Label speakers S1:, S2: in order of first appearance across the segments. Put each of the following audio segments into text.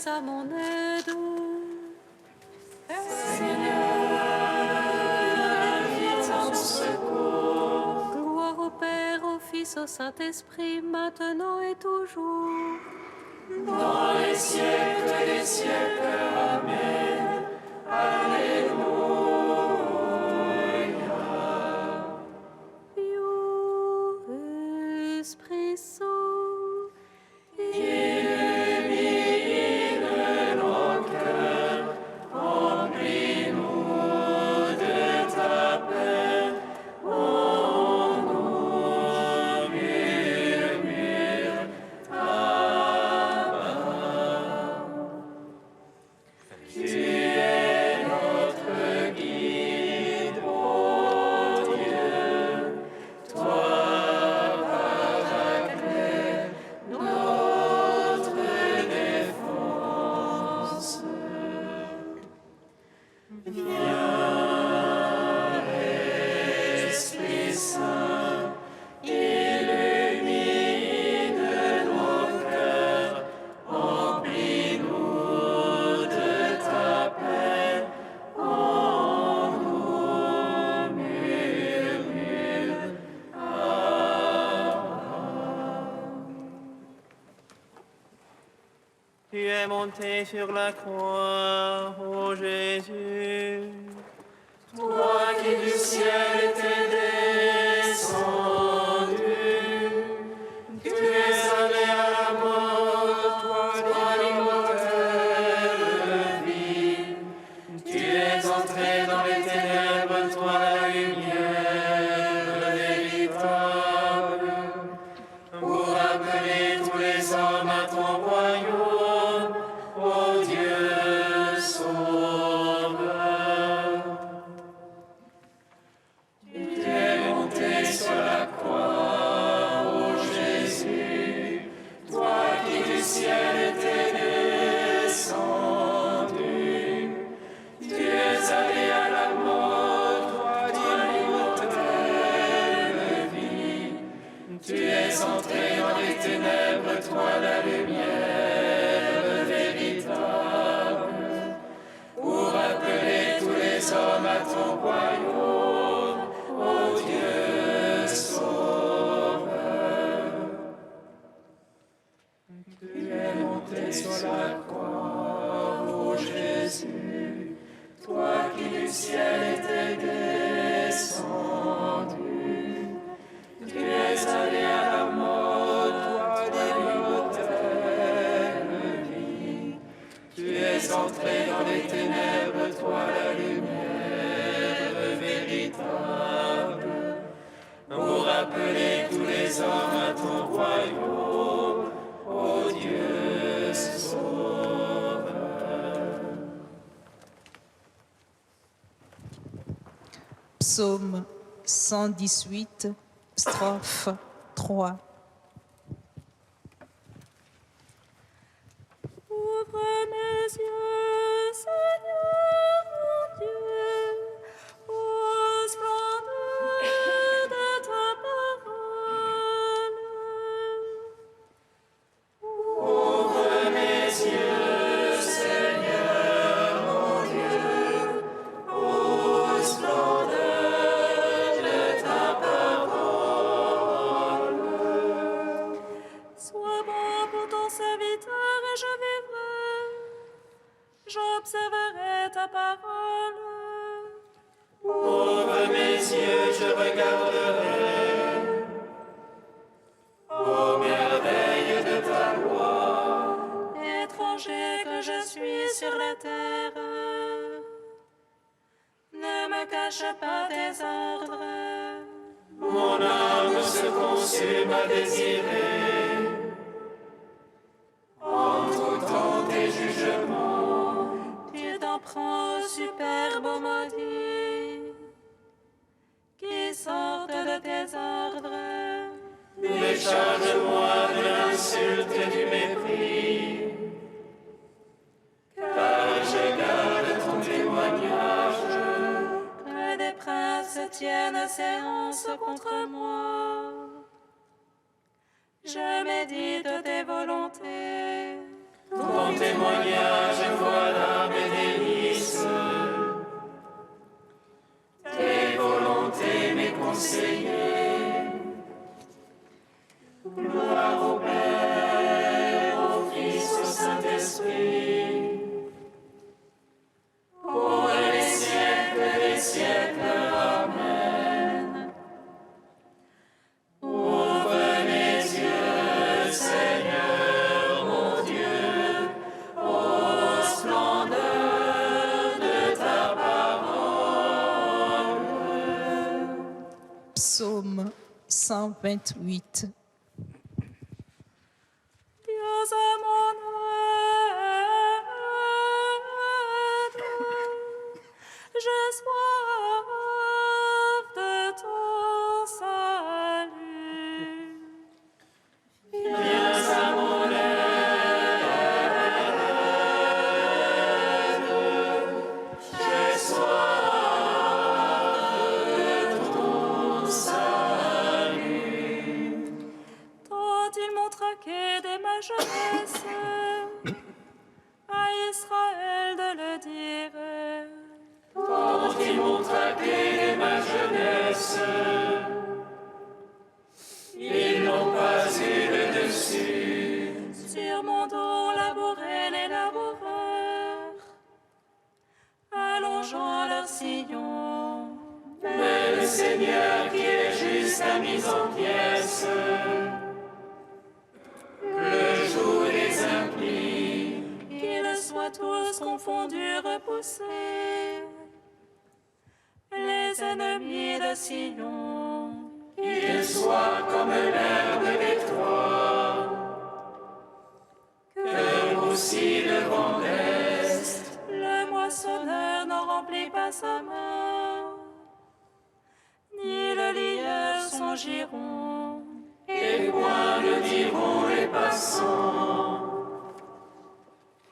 S1: viens à mon aide. Gloire au Père, au Fils, au Saint-Esprit, maintenant et toujours.
S2: Dans les siècles des siècles. Amen. Alléluia.
S1: Pio Esprit Saint,
S2: Illumine nos cœurs, remplis-nous de ta paix. On nous murmure Tu es notre guide, ô Dieu, toi, Paraclet, notre défense. Viens, Esprit Saint, illumine nos cœurs, remplis-nous de ta paix. On nous murmure
S3: Tu es monté sur la croix, ô Jésus.
S2: Toi qui du ciel étais descendu, tu es allé à la mort, toi l'immortelle vie. Tu es entré dans les ténèbres, toi la lumière véritable, pour appeler tous les hommes à ton royaume, ô Dieu sauveur. Tu es monté sur la croix, ô Jésus, toi qui du ciel étais descendu. Tu es allé à la mort, toi l'immortelle vie. Tu es entré dans les ténèbres, toi la lumière véritable, pour appeler tous les hommes à ton royaume, ô Dieu sauveur. Tu es monté sur la croix, ô Jésus, toi qui du ciel étais descendu. Tu es allé à la mort, toi l'immortelle vie. Tu es entré dans les ténèbres, toi la lumière véritable, pour appeler tous les hommes à ton royaume, ô Dieu sauveur.
S4: Psaume 118, strophe 3.
S1: ouvre mes yeux, Seigneur mon Dieu, aux splendeurs de ta parole.
S2: Ouvre mes yeux, Seigneur mon Dieu, aux splendeurs de ta parole.
S1: Sois bon pour ton serviteur et je vivrai. J'observerai ta parole.
S2: Ouvre mes yeux, je regarderai aux merveilles de ta loi.
S1: Étranger que je suis sur la terre, ne me cache pas tes ordres.
S2: Mon âme se consume à désirer en tout temps tes jugements.
S1: Tu t'en prends aux superbes maudits qui sortent de tes ordres.
S2: Décharge-moi de l'insulte et du mépris, car je garde ton témoignage.
S1: Que des princes tiennent séance contre moi. Je médite tes volontés.
S2: Ton témoignage, voilà mes délices. Tes volontés, mes conseillers. Gloire au Père, au Fils, au Saint-Esprit. Pour les siècles des siècles. Amen. Ouvre mes yeux, Seigneur mon Dieu, aux splendeurs de ta parole.
S4: Psaume 128.
S1: Viens à mon aide, je soif de ton salut.
S2: Viens à mon aide, j'ai soif de ton salut.
S1: Tant ils m'ont traqué dès ma jeunesse, à Israël de le dire.
S2: Tant ils m'ont traqué dès ma jeunesse, ils n'ont pas eu le dessus.
S1: Sur mon dos labouraient les laboureurs, allongeant leurs sillons.
S2: Mais le Seigneur qui est juste a mis en pièces le joug des impies.
S1: Qu'ils soient tous confondus, repoussés, les ennemis de Sion.
S2: Qu'ils soient comme l'herbe des toits, que aussi le vent d'Est.
S1: Le moissonneur n'en remplit pas sa main, ni le lieur son giron.
S2: Et point ne diront les passants,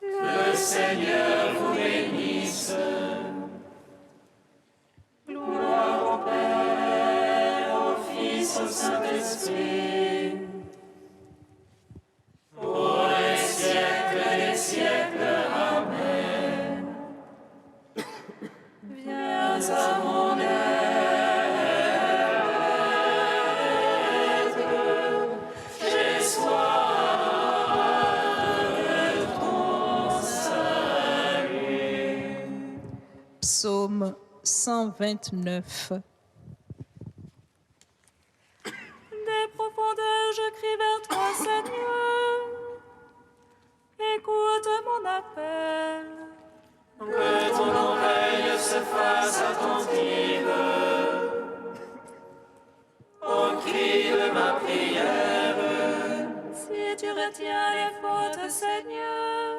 S2: le Seigneur vous bénisse. Gloire au Père, au Fils, au Saint-Esprit, pour les siècles des siècles. Amen.
S1: Viens
S2: À mon aide, j'ai soif de ton salut.
S4: Psaume 129.
S1: des profondeurs, je crie vers toi, Seigneur. Écoute mon appel.
S2: Que ton oreille se fasse attentive au cri de ma prière.
S1: Si tu retiens les fautes, Seigneur,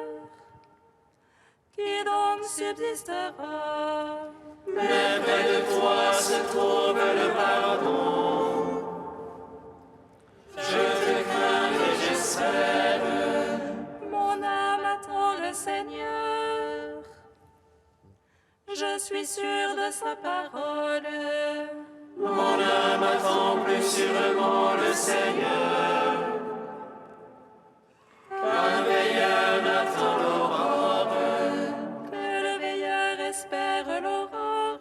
S1: qui donc subsistera?
S2: Mais près de toi se trouve le pardon. Je te crains et j'espère.
S1: Mon âme attend le Seigneur. Je suis sûre de sa parole.
S2: Mon âme attend plus sûrement le Seigneur. Qu'un veilleur attend l'aurore.
S1: Que le veilleur espère l'aurore.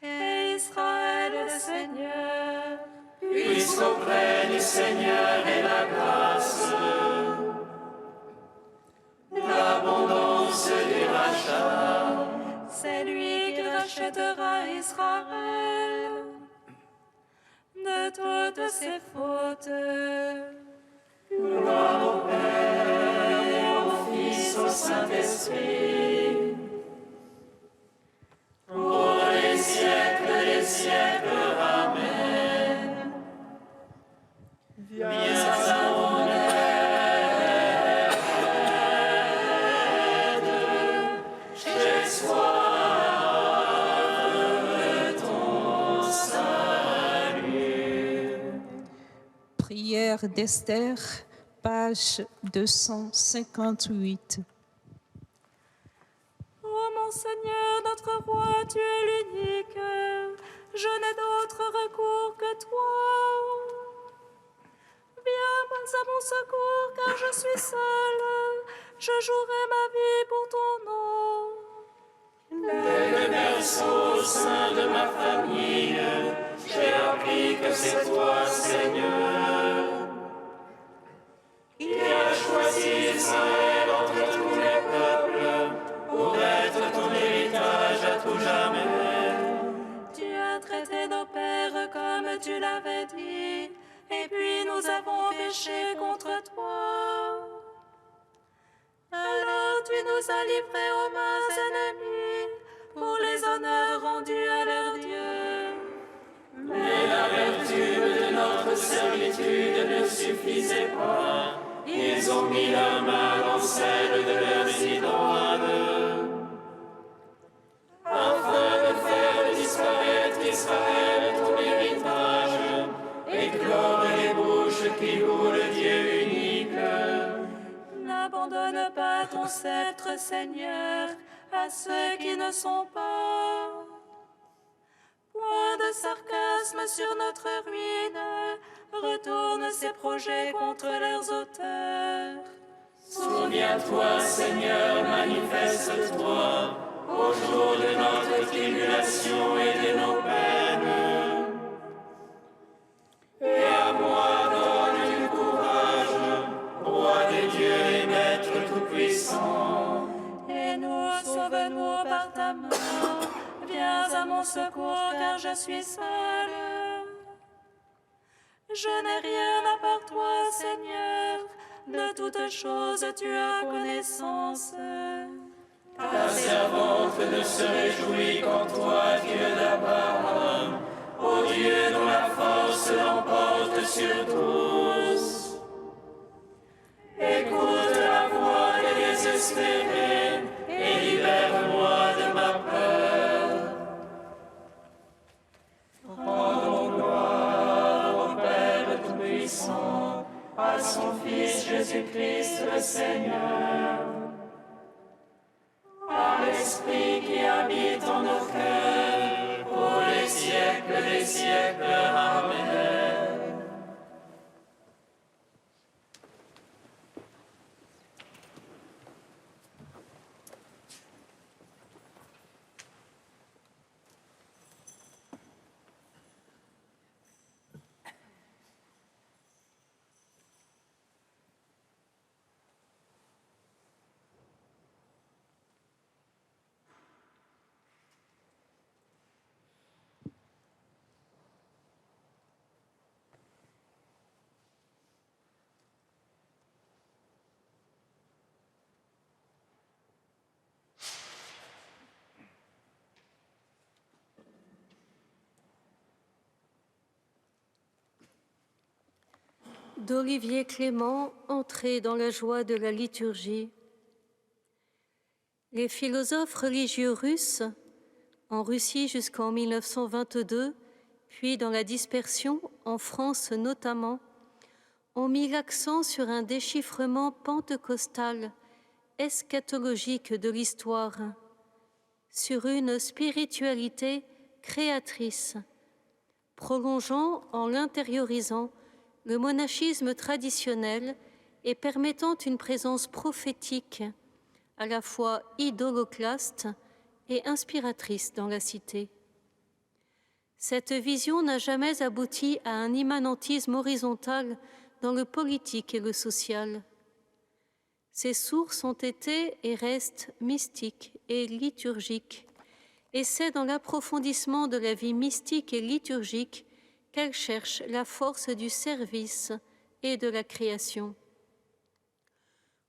S1: Et Israël le Seigneur.
S2: Puisqu'auprès du Seigneur est la grâce, l'abondance du rachat.
S1: C'est lui qui rachètera Israël de toutes ses fautes.
S2: Gloire au Père, au Fils, au Saint-Esprit, pour les siècles des siècles. Amen. Viens à mon aide, j'ai soif de ton salut.
S4: Prière d'Esther, page 258.
S1: Ô mon Seigneur, notre roi, tu es l'unique. Je n'ai d'autre recours que toi. Viens, ma à mon secours, car je suis seule. Je jouerai ma vie pour ton nom.
S2: Dès le berceau au sein de ma famille, j'ai appris que c'est toi, Seigneur, qui as choisi Israël entre tous les peuples pour être ton héritage à tout jamais.
S1: Tu as traité nos pères comme tu l'avais dit, et puis nous avons péché contre toi. Alors tu nous as livrés aux mains ennemies pour les honneurs rendus à leur Dieu.
S2: Mais la vertu de notre servitude ne suffisait pas. Ils ont mis leur main dans celle de leurs idoles, afin de faire disparaître Israël, ton héritage, et clore les bouches qui louent le Dieu unique.
S1: N'abandonne pas ton sceptre, Seigneur, à ceux qui ne sont pas. Point de sarcasme sur notre ruine, retourne ses projets contre leurs auteurs.
S2: Souviens-toi, Seigneur, manifeste-toi au jour de notre tribulation et de nos peines. Et à moi donne du courage, roi des dieux et maître tout-puissant.
S1: Et nous, sauve-nous par ta main. Viens à mon secours, car je suis seule. Je n'ai rien à part toi, Seigneur. De toutes choses, tu as connaissance.
S2: Ta servante ne se réjouit qu'en toi, Dieu d'Abraham, ô Dieu dont la force l'emporte sur tous. Écoute la voix des désespérés et libère-moi de ma peur. Rendons gloire au Père Tout-Puissant, à son Fils Jésus-Christ le Seigneur, par l'Esprit qui habite en nos cœurs, pour les siècles des siècles. Amen.
S5: D'Olivier Clément, entrée dans la joie de la liturgie. Les philosophes religieux russes, en Russie jusqu'en 1922, puis dans la dispersion, en France notamment, ont mis l'accent sur un déchiffrement pentecostal, eschatologique de l'histoire, sur une spiritualité créatrice, prolongeant en l'intériorisant le monachisme traditionnel et permettant une présence prophétique, à la fois idoloclaste et inspiratrice dans la cité. Cette vision n'a jamais abouti à un immanentisme horizontal dans le politique et le social. Ses sources ont été et restent mystiques et liturgiques, et c'est dans l'approfondissement de la vie mystique et liturgique qu'elle cherche la force du service et de la création.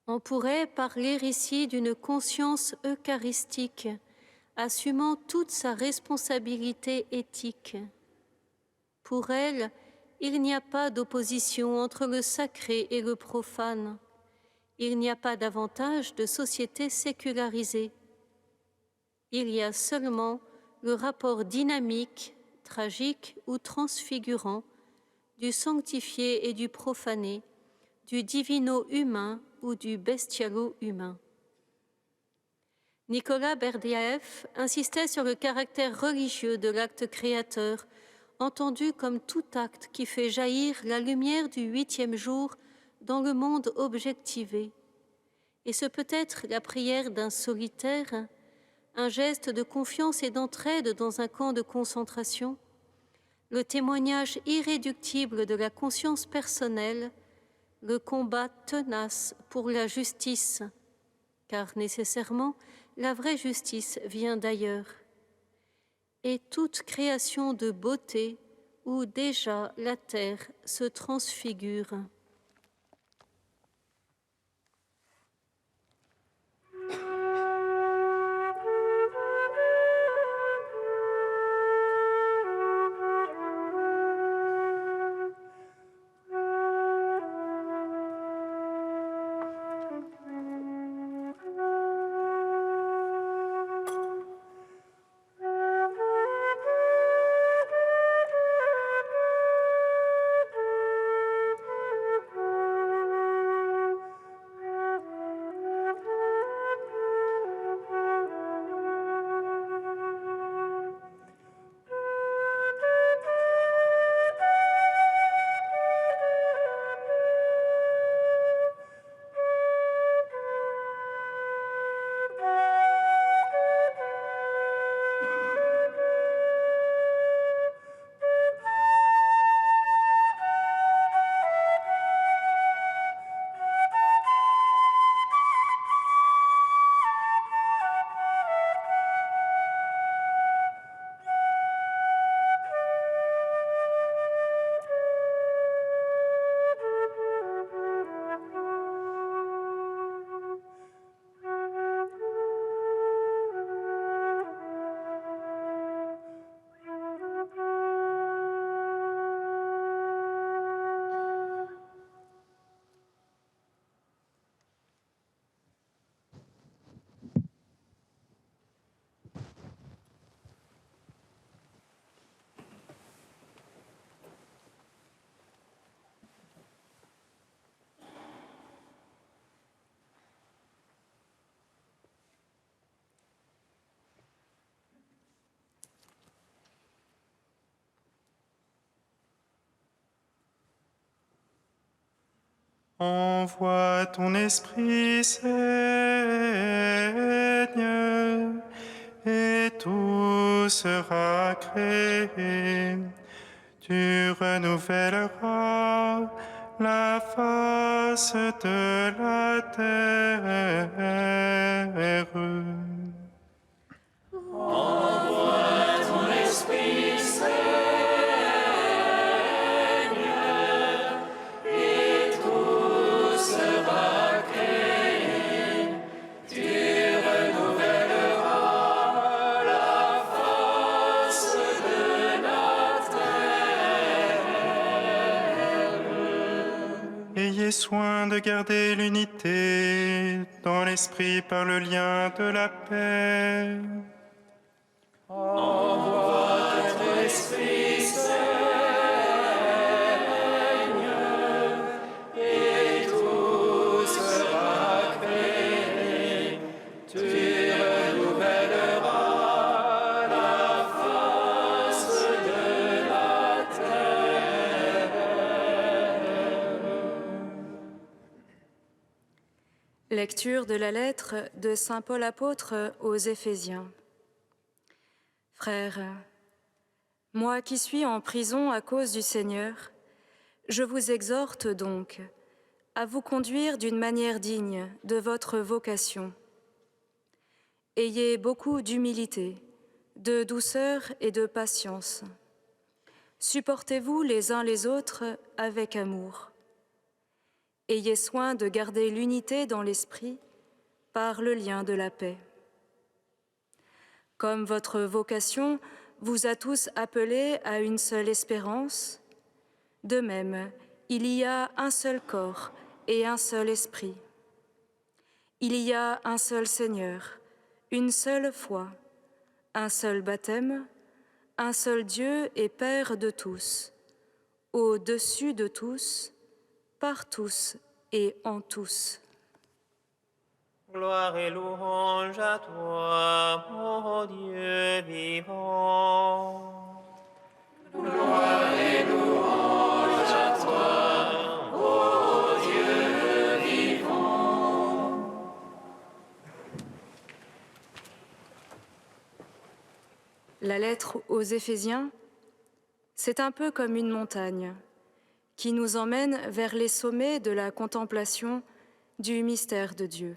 S5: On pourrait parler ici d'une conscience eucharistique, assumant toute sa responsabilité éthique. Pour elle, il n'y a pas d'opposition entre le sacré et le profane. Il n'y a pas davantage de société sécularisée. Il y a seulement le rapport dynamique, tragique ou transfigurant du sanctifié et du profané, du divino-humain ou du bestialo-humain. Nicolas Berdyaev insistait sur le caractère religieux de l'acte créateur, entendu comme tout acte qui fait jaillir la lumière du 8e jour dans le monde objectivé. Et ce peut être la prière d'un solitaire, un geste de confiance et d'entraide dans un camp de concentration, le témoignage irréductible de la conscience personnelle, le combat tenace pour la justice, car nécessairement, la vraie justice vient d'ailleurs, et toute création de beauté où déjà la terre se transfigure.
S6: Envoie ton esprit, Seigneur, et tout sera créé. Tu renouvelleras la face de la terre.
S2: Envoie ton esprit, Seigneur, et tout sera créé. Tu renouvelleras la face de la terre.
S6: Ayez soin de garder l'unité dans l'esprit par le lien de la paix.
S2: Envoie ton esprit, Seigneur, et tout sera créé. Tu renouvelleras la face de la terre.
S1: Lecture de la lettre de Saint Paul apôtre aux Éphésiens. Frères, moi qui suis en prison à cause du Seigneur, je vous exhorte donc à vous conduire d'une manière digne de votre vocation. Ayez beaucoup d'humilité, de douceur et de patience. Supportez-vous les uns les autres avec amour. Ayez soin de garder l'unité dans l'esprit par le lien de la paix. Comme votre vocation vous a tous appelés à une seule espérance, de même, il y a un seul corps et un seul esprit. Il y a un seul Seigneur, une seule foi, un seul baptême, un seul Dieu et Père de tous, au-dessus de tous, par tous et en tous.
S3: Gloire et louange à toi, ô Dieu vivant.
S2: Gloire et louange à toi, ô Dieu
S7: la lettre aux Éphésiens, c'est un peu comme une montagne qui nous emmène vers les sommets de la contemplation du mystère de Dieu.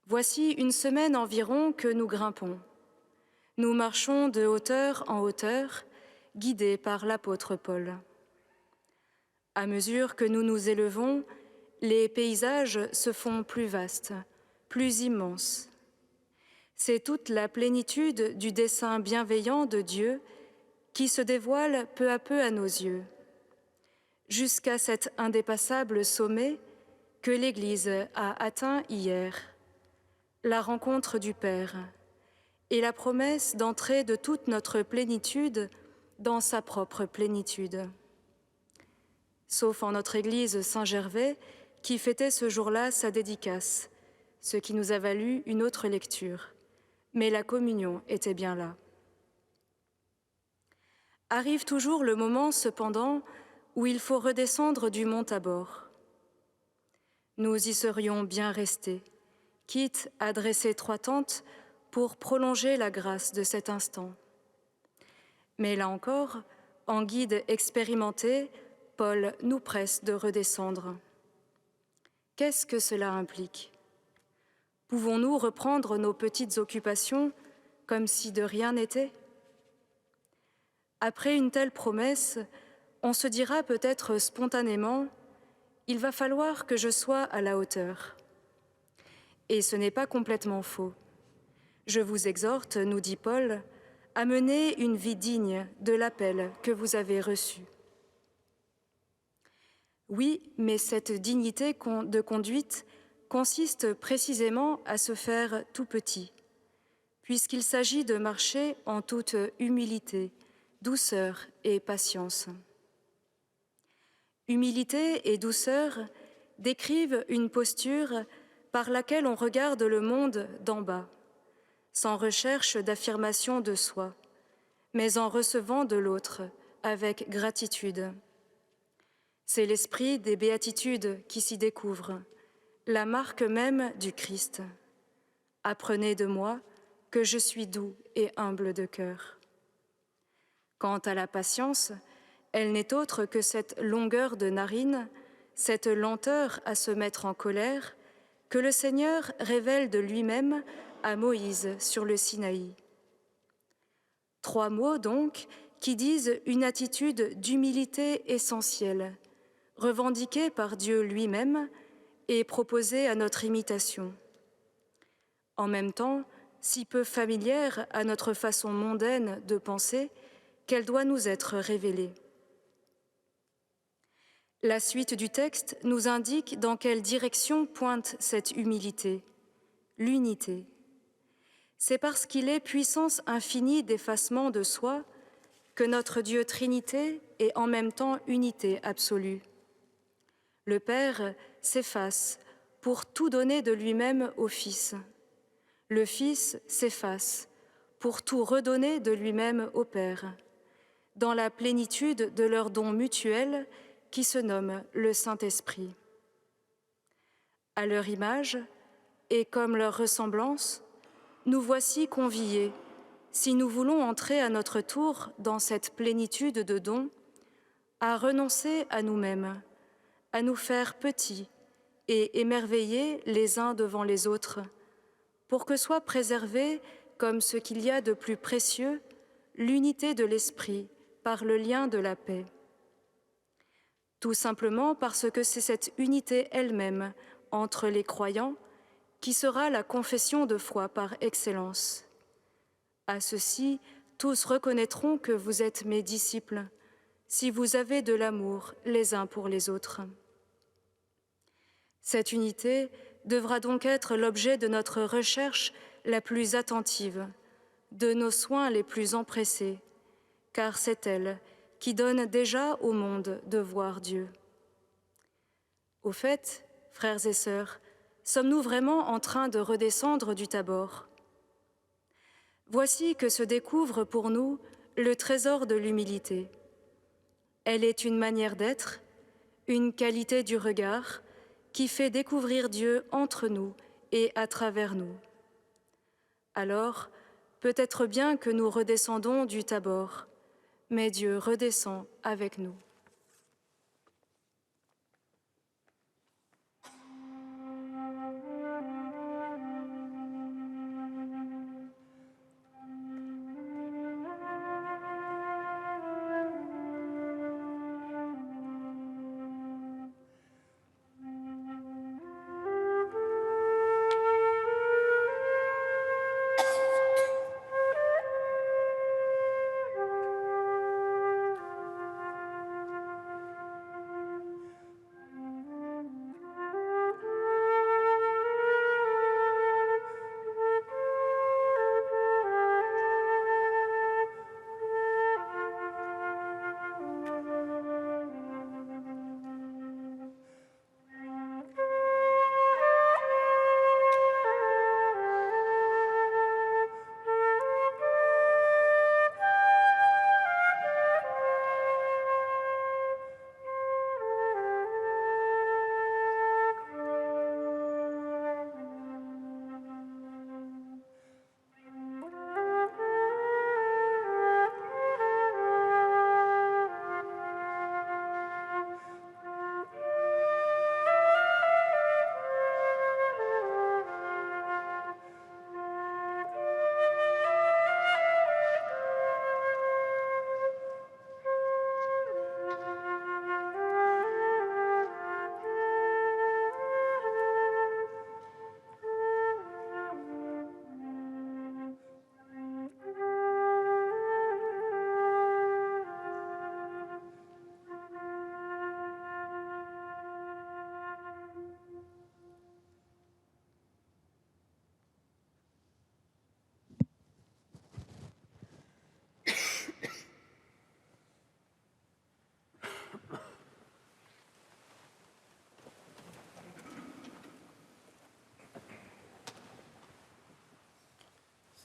S7: Voici une semaine environ que nous grimpons. Nous marchons de hauteur en hauteur, guidés par l'apôtre Paul. À mesure que nous nous élevons, les paysages se font plus vastes, plus immenses. C'est toute la plénitude du dessein bienveillant de Dieu qui se dévoile peu à peu à nos yeux, jusqu'à cet indépassable sommet que l'Église a atteint hier, la rencontre du Père et la promesse d'entrer de toute notre plénitude dans sa propre plénitude. Sauf en notre Église Saint-Gervais, qui fêtait ce jour-là sa dédicace, ce qui nous a valu une autre lecture. Mais la communion était bien là. Arrive toujours le moment, cependant, où il faut redescendre du mont Tabor. Nous y serions bien restés, quitte à dresser 3 tentes pour prolonger la grâce de cet instant. Mais là encore, en guide expérimenté, Paul nous presse de redescendre. Qu'est-ce que cela implique ? Pouvons-nous reprendre nos petites occupations comme si de rien n'était ? Après une telle promesse, on se dira peut-être spontanément « Il va falloir que je sois à la hauteur ». Et ce n'est pas complètement faux. Je vous exhorte, nous dit Paul, à mener une vie digne de l'appel que vous avez reçu. Oui, mais cette dignité de conduite consiste précisément à se faire tout petit, puisqu'il s'agit de marcher en toute humilité, douceur et patience. Humilité et douceur décrivent une posture par laquelle on regarde le monde d'en bas, sans recherche d'affirmation de soi, mais en recevant de l'autre avec gratitude. C'est l'esprit des béatitudes qui s'y découvre, la marque même du Christ. Apprenez de moi que je suis doux et humble de cœur. Quant à la patience, elle n'est autre que cette longueur de narine, cette lenteur à se mettre en colère, que le Seigneur révèle de lui-même à Moïse sur le Sinaï. 3 mots donc qui disent une attitude d'humilité essentielle, revendiquée par Dieu lui-même et proposée à notre imitation. En même temps, si peu familière à notre façon mondaine de penser, qu'elle doit nous être révélée. La suite du texte nous indique dans quelle direction pointe cette humilité, l'unité. C'est parce qu'il est puissance infinie d'effacement de soi que notre Dieu Trinité est en même temps unité absolue. Le Père s'efface pour tout donner de lui-même au Fils. Le Fils s'efface pour tout redonner de lui-même au Père, dans la plénitude de leur don mutuel qui se nomme le Saint-Esprit. À leur image et comme leur ressemblance, nous voici conviés, si nous voulons entrer à notre tour dans cette plénitude de dons, à renoncer à nous-mêmes, à nous faire petits et émerveillés les uns devant les autres, pour que soit préservée, comme ce qu'il y a de plus précieux, l'unité de l'esprit par le lien de la paix. Tout simplement parce que c'est cette unité elle-même entre les croyants qui sera la confession de foi par excellence. À ceci, tous reconnaîtront que vous êtes mes disciples, si vous avez de l'amour les uns pour les autres. Cette unité devra donc être l'objet de notre recherche la plus attentive, de nos soins les plus empressés, car c'est elle qui donne déjà au monde de voir Dieu. Au fait, frères et sœurs, sommes-nous vraiment en train de redescendre du Tabor ? Voici que se découvre pour nous le trésor de l'humilité. Elle est une manière d'être, une qualité du regard qui fait découvrir Dieu entre nous et à travers nous. Alors, Peut-être bien que nous redescendons du Tabor, mais Dieu redescend avec nous.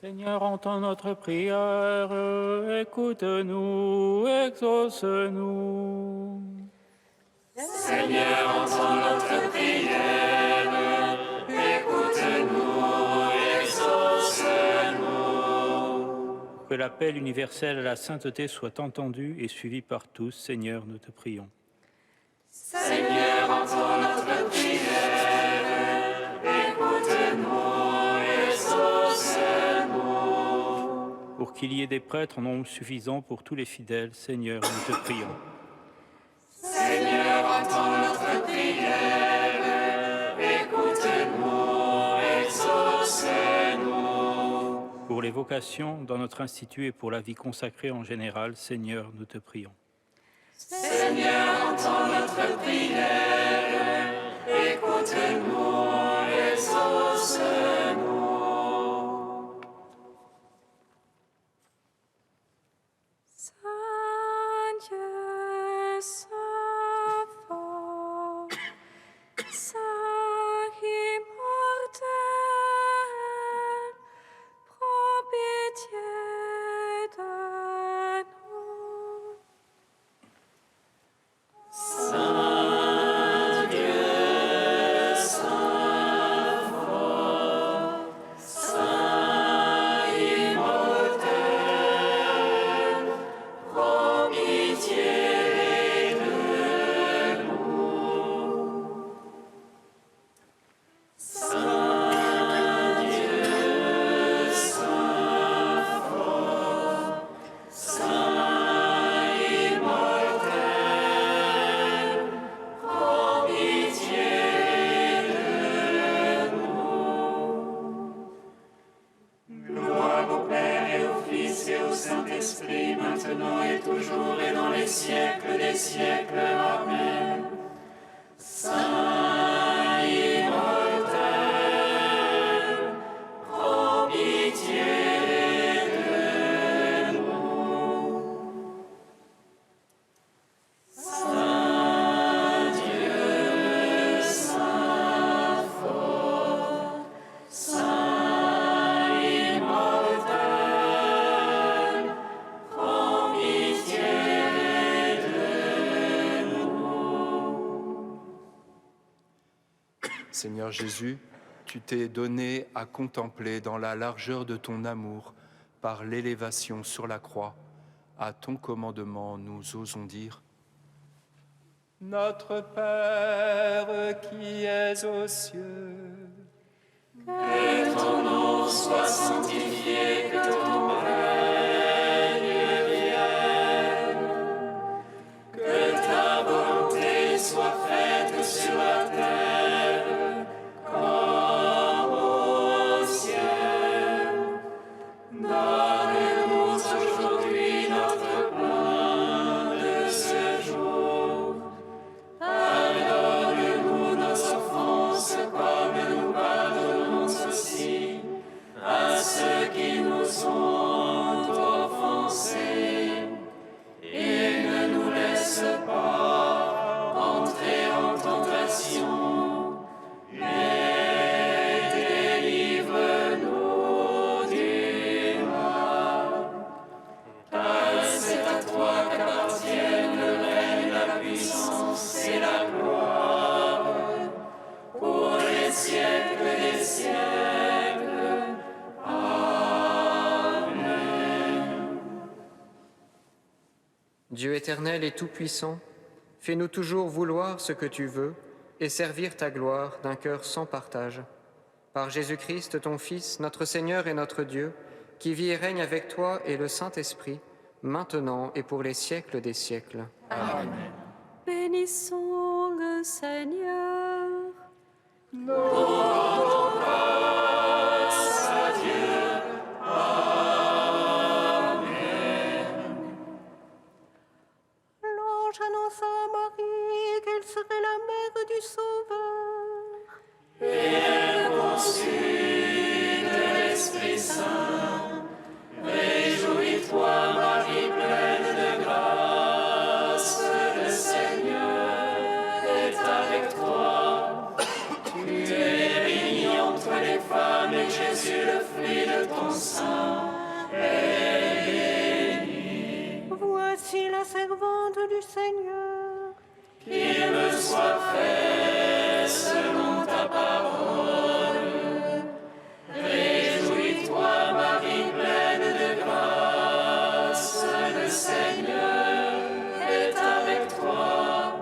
S3: Seigneur, entends notre prière, écoute-nous, exauce-nous.
S2: Seigneur, entends notre prière, écoute-nous, exauce-nous.
S3: Que l'appel universel à la sainteté soit entendu et suivi par tous. Seigneur, nous te prions.
S2: Seigneur, entends notre prière, écoute-nous, exauce-nous.
S3: Pour qu'il y ait des prêtres en nombre suffisant pour tous les fidèles, Seigneur, nous te prions.
S2: Seigneur, entends notre prière, écoute-nous, exauce-nous.
S3: Pour les vocations dans notre institut et pour la vie consacrée en général, Seigneur, nous te prions.
S2: Seigneur, entends notre prière, écoute-nous, exauce-nous.
S1: Saint Dieu, Saint fort, Saint immortel, prends pitié de nous.
S2: Saint Dieu, Saint fort, Saint immortel, prends pitié de nous. Saint Dieu, Saint fort, Saint immortel, prends pitié de nous. Gloire au Père et au Fils et au Saint-Esprit, maintenant et toujours et dans les siècles des siècles. Amen. Saint immortel, prends pitié de nous. Saint Dieu, Saint fort, Saint immortel, prends pitié de nous.
S8: Seigneur Jésus, tu t'es donné à contempler dans la largeur de ton amour par l'élévation sur la croix, à ton commandement, nous osons dire: Notre Père qui es aux cieux,
S2: que ton nom soit sanctifié, que ton règne vienne, que ta volonté soit faite sur la terre comme au ciel. Donne-nous aujourd'hui notre pain de ce jour. Pardonne-nous nos offenses comme nous pardonnons aussi à ceux qui nous ont offensés. Et ne nous laisse pas entrer en tentation, mais délivre-nous du mal. Car c'est à toi qu'appartiennent le règne, la puissance et la gloire, pour les siècles des siècles.
S9: Dieu éternel et tout-puissant, fais-nous toujours vouloir ce que tu veux et servir ta gloire d'un cœur sans partage. Par Jésus-Christ, ton Fils, notre Seigneur et notre Dieu, qui vit et règne avec toi et le Saint-Esprit, maintenant et pour les siècles des siècles.
S2: Amen.
S5: Bénissons le Seigneur.
S2: Nous rendons grâce à Dieu.
S5: L'ange annonça à Marie qu'elle serait la mère du Sauveur.
S2: Et elle conçut de l'Esprit Saint. Réjouis-toi, Marie, pleine de grâce, le Seigneur est avec toi. Tu es bénie entre les femmes, et Jésus, le fruit de ton sein, est béni.
S5: Voici la servante du Seigneur.
S2: Qu'il me soit fait selon ta parole. Réjouis-toi, Marie, pleine de grâce, le Seigneur est avec toi.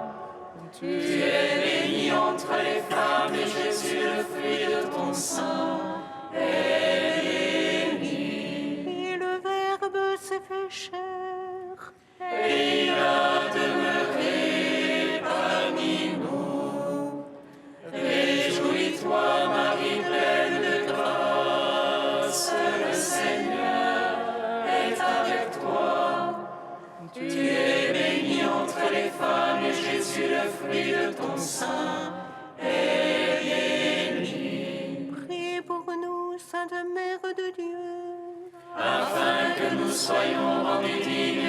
S2: Tu es bénie entre les femmes, et Jésus, le fruit de ton sein, est béni.
S5: Et le Verbe s'est fait chair.
S2: Et il a demeuré parmi nous. Réjouis-toi, Marie, pleine de grâce, le Seigneur est avec toi. Tu es bénie entre les femmes, et Jésus, le fruit de ton sein, est béni.
S5: Priez pour nous, Sainte Mère de Dieu.
S2: Afin que nous soyons rendus dignes